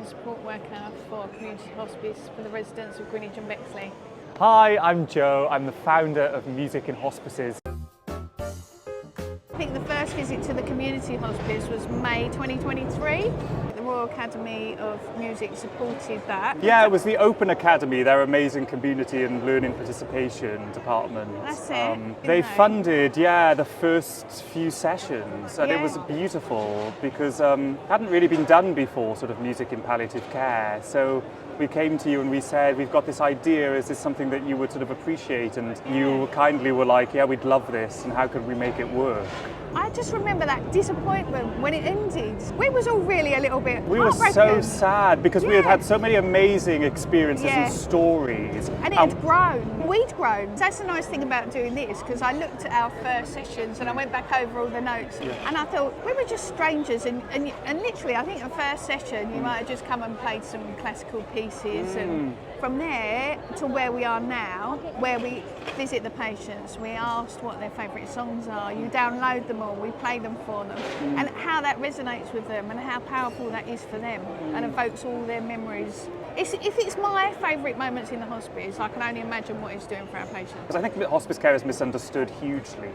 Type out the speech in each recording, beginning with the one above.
and support worker for Community Hospice for the residents of Greenwich and Bexley. Hi, I'm Joe. I'm the founder of Music in Hospices. I think the first visit to the Community Hospice was May 2023. The Royal Academy of Music supported that. Yeah, it was the Open Academy, their amazing community and learning participation department. That's it. They funded, the first few sessions, and it was Yeah. beautiful because it hadn't really been done before, sort of music in palliative care. So we came to you and we said, we've got this idea, is this something that you would sort of appreciate? And you kindly were like, yeah, we'd love this, and how could we make it work? I just remember that disappointment when it ended. We was all really a little bit We were so heartbroken. sad because we had had so many amazing experiences Yeah. and stories. And it had grown. We'd grown. That's the nice thing about doing this, because I looked at our first sessions and I went back over all the notes and I thought we were just strangers and literally I think the first session you might have just come and played some classical pieces and from there to where we are now, where we visit the patients, we asked what their favourite songs are, you download them all, we play them for them and how that resonates with them and how powerful that is for them and evokes all their memories. If it's my favourite moments in the hospice, I can only imagine what it's doing for our patients. Because I think that hospice care is misunderstood hugely.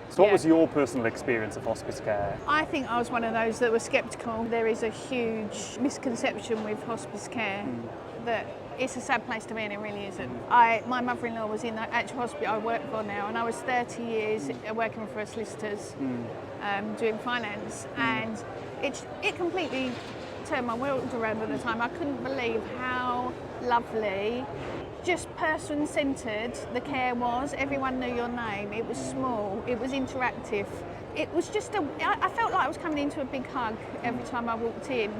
So what was your personal experience of hospice care? I think I was one of those that were sceptical. There is a huge misconception with hospice care that it's a sad place to be, and it really isn't. My mother-in-law was in the actual hospital I work for now, and I was 30 years working for solicitors doing finance, and it completely turned my world around at the time. I couldn't believe how lovely, just person-centred the care was. Everyone knew your name. It was small. It was interactive. It was just I felt like I was coming into a big hug every time I walked in.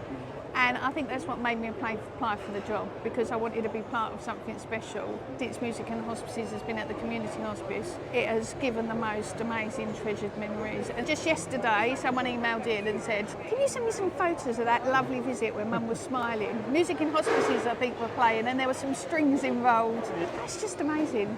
And I think that's what made me apply for the job, because I wanted to be part of something special. Since Music in Hospices has been at the Community Hospice, it has given the most amazing treasured memories. And just yesterday, someone emailed in and said, can you send me some photos of that lovely visit where Mum was smiling? Music in Hospices, I think, were playing, and there were some strings involved. That's just amazing.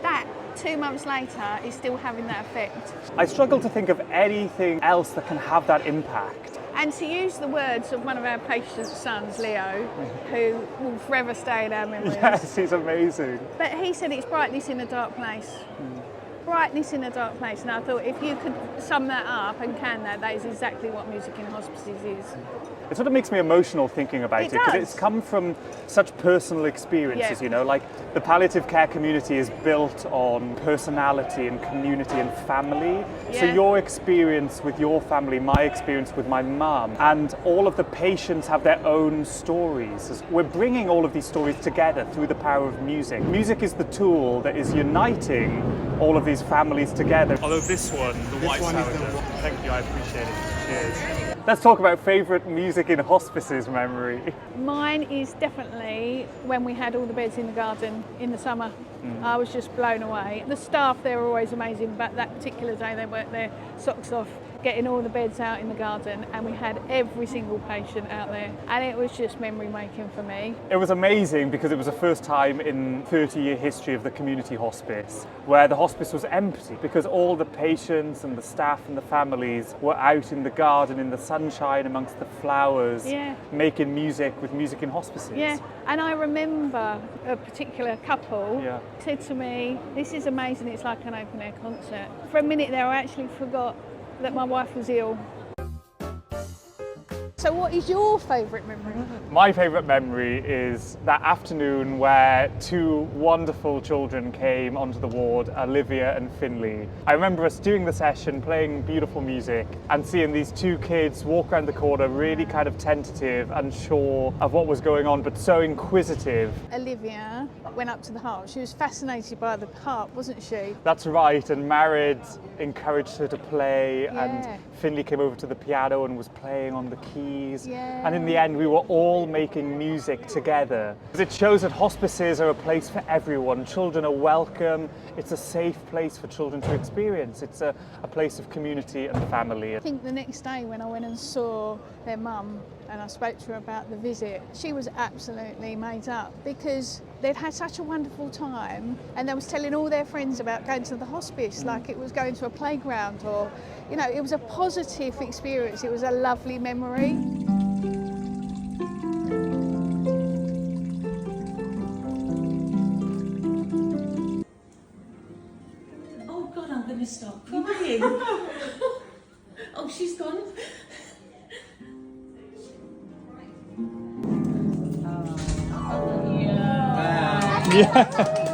That, 2 months later, is still having that effect. I struggle to think of anything else that can have that impact. And to use the words of one of our patients' sons, Leo, who will forever stay in our memories. Yes, he's amazing. But he said it's brightness in a dark place. Brightness in a dark place. And I thought if you could sum that up and can that is exactly what Music in Hospices is. It sort of makes me emotional thinking about it because it's come from such personal experiences, you know, like the palliative care community is built on personality and community and family. So your experience with your family, my experience with my mum, and all of the patients have their own stories. We're bringing all of these stories together through the power of music. Music is the tool that is uniting all of these families together. Although this one, the white sourdough. Thank you, I appreciate it. Cheers. Let's talk about favourite Music in Hospices memory. Mine is definitely when we had all the beds in the garden in the summer. I was just blown away. The staff there were always amazing, but that particular day they worked their socks off getting all the beds out in the garden, and we had every single patient out there, and it was just memory making for me. It was amazing because it was the first time in 30-year history of the community hospice where the hospice was empty because all the patients and the staff and the families were out in the garden in the sunshine amongst the flowers making music with Music in Hospices. Yeah, and I remember a particular couple said to me, this is amazing, it's like an open air concert. For a minute there I actually forgot that my wife was ill. So what is your favourite memory? My favourite memory is that afternoon where two wonderful children came onto the ward, Olivia and Finley. I remember us doing the session, playing beautiful music, and seeing these two kids walk around the corner really kind of tentative, unsure of what was going on, but so inquisitive. Olivia went up to the harp. She was fascinated by the harp, wasn't she? That's right, and Marid encouraged her to play, and Finley came over to the piano and was playing on the keys. And in the end, we were all making music together. It shows that hospices are a place for everyone. Children are welcome. It's a safe place for children to experience. It's a place of community and family. I think the next day when I went and saw their mum and I spoke to her about the visit, she was absolutely made up because they'd had such a wonderful time, and they was telling all their friends about going to the hospice like it was going to a playground, or, you know, it was a positive experience. It was a lovely memory. to start crying. Oh, she's gone. Yeah.